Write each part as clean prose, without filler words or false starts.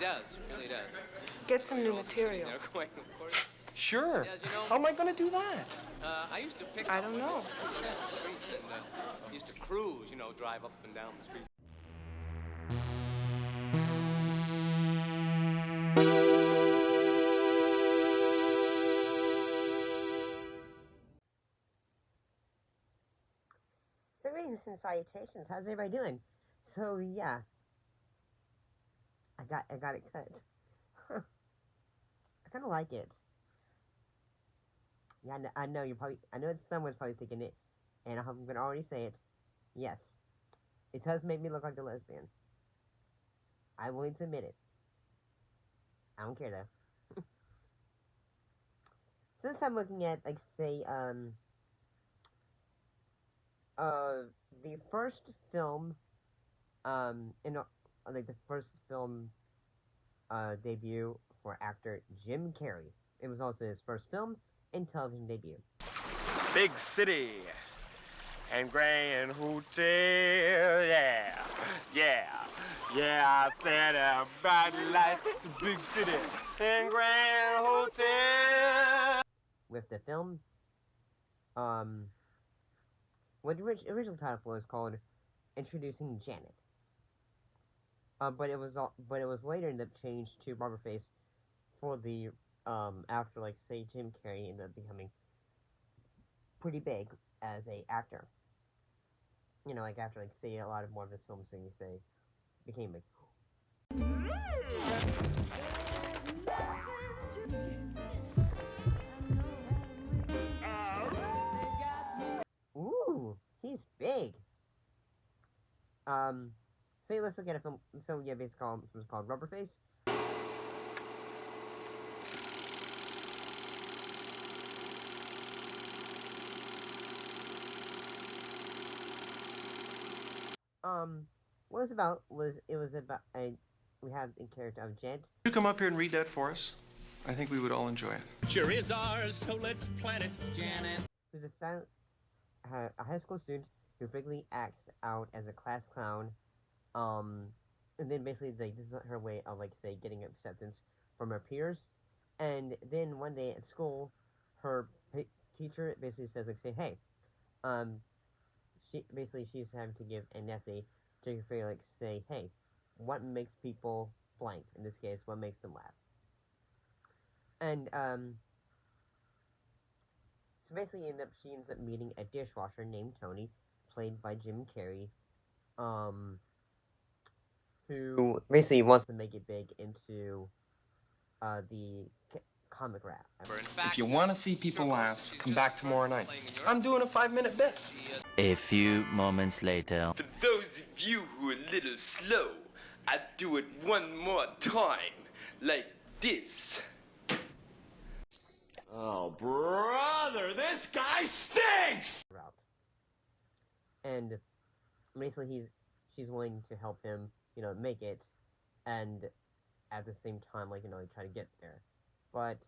does. Really does. Get some new material. They're going, of course. Sure. Yes, you know, How am I going to do that? I used to pick I up don't on know. the streets and used to cruise, you know, drive up and down the street. So greetings and salutations. How's everybody doing? So yeah, I got it cut. I kind of like it. Yeah, I know someone's probably thinking it, and I'm gonna already say it. Yes, it does make me look like a lesbian. I'm willing to admit it. I don't care though. Since I'm looking at, like, say, the first film, like the first film, debut for actor Jim Carrey. It was also his first film and television debut. Big city. And Grand Hotel, yeah. I said everybody likes a big city and Grand Hotel. With the film, what the original title was called Introducing Janet. But it was later ended up changed to Rubberface for the, after, like, say, Jim Carrey ended up becoming pretty big as a actor. You know, like, after, like, say, a lot of more of his films, so you say, became big. Ooh, he's big. So let's look at a film. So yeah, basically, it was called Rubberface. What it was about was we have the character of Jet. Could you come up here and read that for us? I think we would all enjoy it. Sure is ours, so let's plan it, Janet. Who's a high school student who frequently acts out as a class clown, and then basically, like, this is her way of, like, say, getting acceptance from her peers. And then one day at school, her teacher basically says, like, say, hey, she's having to give an essay to figure, like, say, hey, what makes people blank? In this case, what makes them laugh? And so basically, she ends up meeting a dishwasher named Tony, played by Jim Carrey, who basically wants to make it big into the comic rap. If you want to see people laugh, come back tomorrow night. I'm doing a 5-minute bit. A few moments later. For those of you who are a little slow, I'd do it one more time, like this. Oh, brother, this guy stinks! And basically, she's willing to help him, you know, make it, and at the same time, like, you know, try to get there. But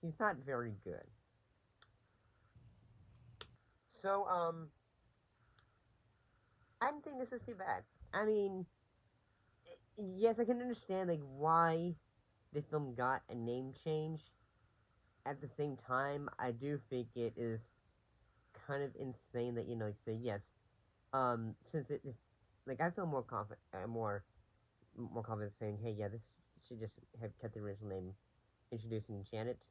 he's not very good. So, I don't think this is too bad. I mean, yes, I can understand, like, why the film got a name change. At the same time, I do think it is kind of insane that, you know, like, say, yes, since like, I feel more confident, more confident saying, hey, yeah, this should just have kept the original name, Introducing Janet.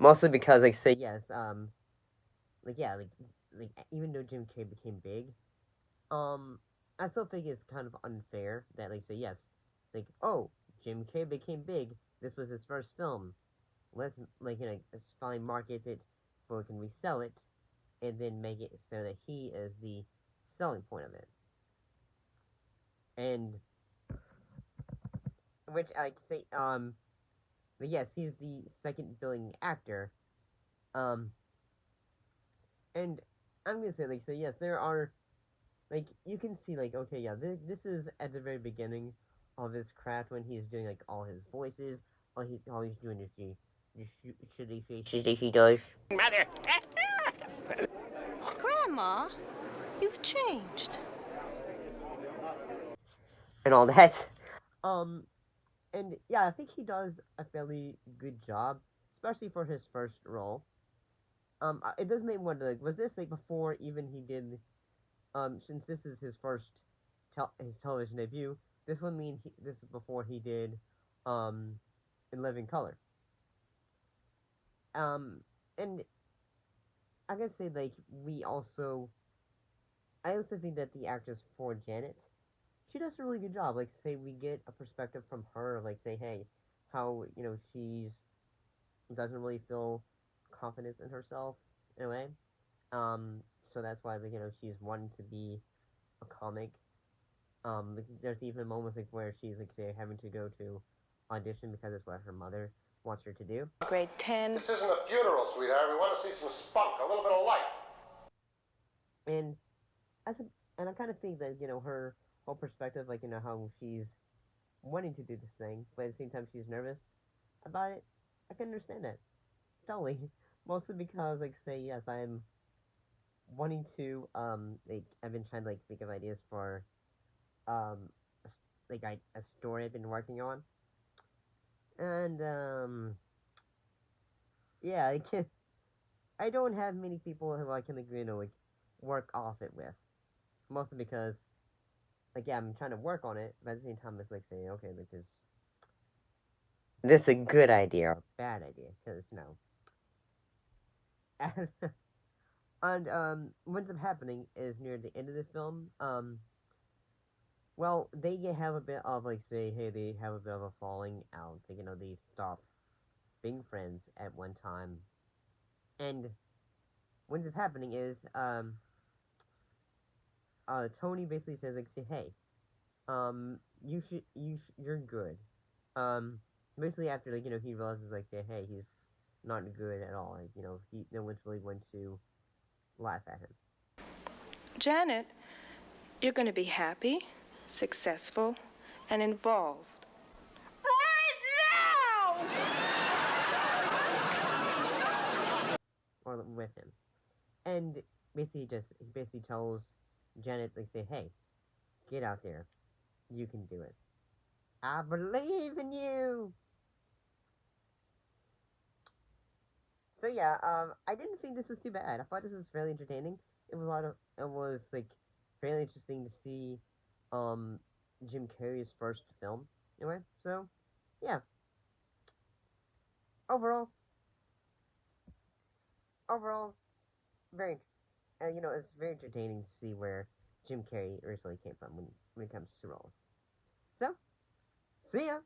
Mostly because, like, say, yes, like, yeah, like, even though Jim Carrey became big, I still think it's kind of unfair that, like, say, yes, like, oh, Jim Carrey became big, this was his first film, let's, like, you know, let's finally market it so we can resell it, and then make it so that he is the selling point of it. And, which, like, say, but yes, he's the second billing actor, and I'm gonna say, like, so yes, there are, like, you can see, like, okay, yeah, this is at the very beginning of his craft when he's doing, like, all his voices, all he's doing is the shitty face he does. Mother! Grandma, you've changed. And all that. And yeah, I think he does a fairly good job, especially for his first role. It does make me wonder, like, was this like before even he did, since this is his first, his television debut, this would mean this is before he did, In Living Color. And I gotta say, like, I also think that the actress for Janet, she does a really good job. Like, say we get a perspective from her, like, say, hey, how, she's doesn't really feel confidence in herself in a way. So that's why, like, she's wanting to be a comic. Like, there's even moments like where she's like, say, having to go to audition because it's what her mother wants her to do. Grade 10. This isn't a funeral, sweetheart. We want to see some spunk, a little bit of life. And and I kind of think that her whole perspective, like how she's wanting to do this thing, but at the same time she's nervous about it. I can understand that totally. Mostly because, like, say, yes, I'm wanting to like, I've been trying to, like, think of ideas for like, a story I've been working on, and yeah, I don't have many people who I can, like, like, work off it with. Mostly because, like, yeah, I'm trying to work on it, but at the same time, it's like saying, okay, like, is this a good idea or bad idea? Because, and what ends up happening is near the end of the film, well, they have a bit of, like, say, hey, they have a bit of a falling out. Like, they stop being friends at one time, and what ends up happening is, Tony basically says, like, say, hey, you're good. Basically after, like, he realizes, like, hey, he's not good at all. Like, no one's really going to laugh at him. Janet, you're going to be happy, successful, and involved. Right now! Or with him. And basically he basically tells Janet, like, say, hey, get out there. You can do it. I believe in you. So yeah, I didn't think this was too bad. I thought this was fairly entertaining. It was like fairly interesting to see, Jim Carrey's first film. Anyway, so yeah. Overall, very, it's very entertaining to see where Jim Carrey originally came from when it comes to roles. So, see ya.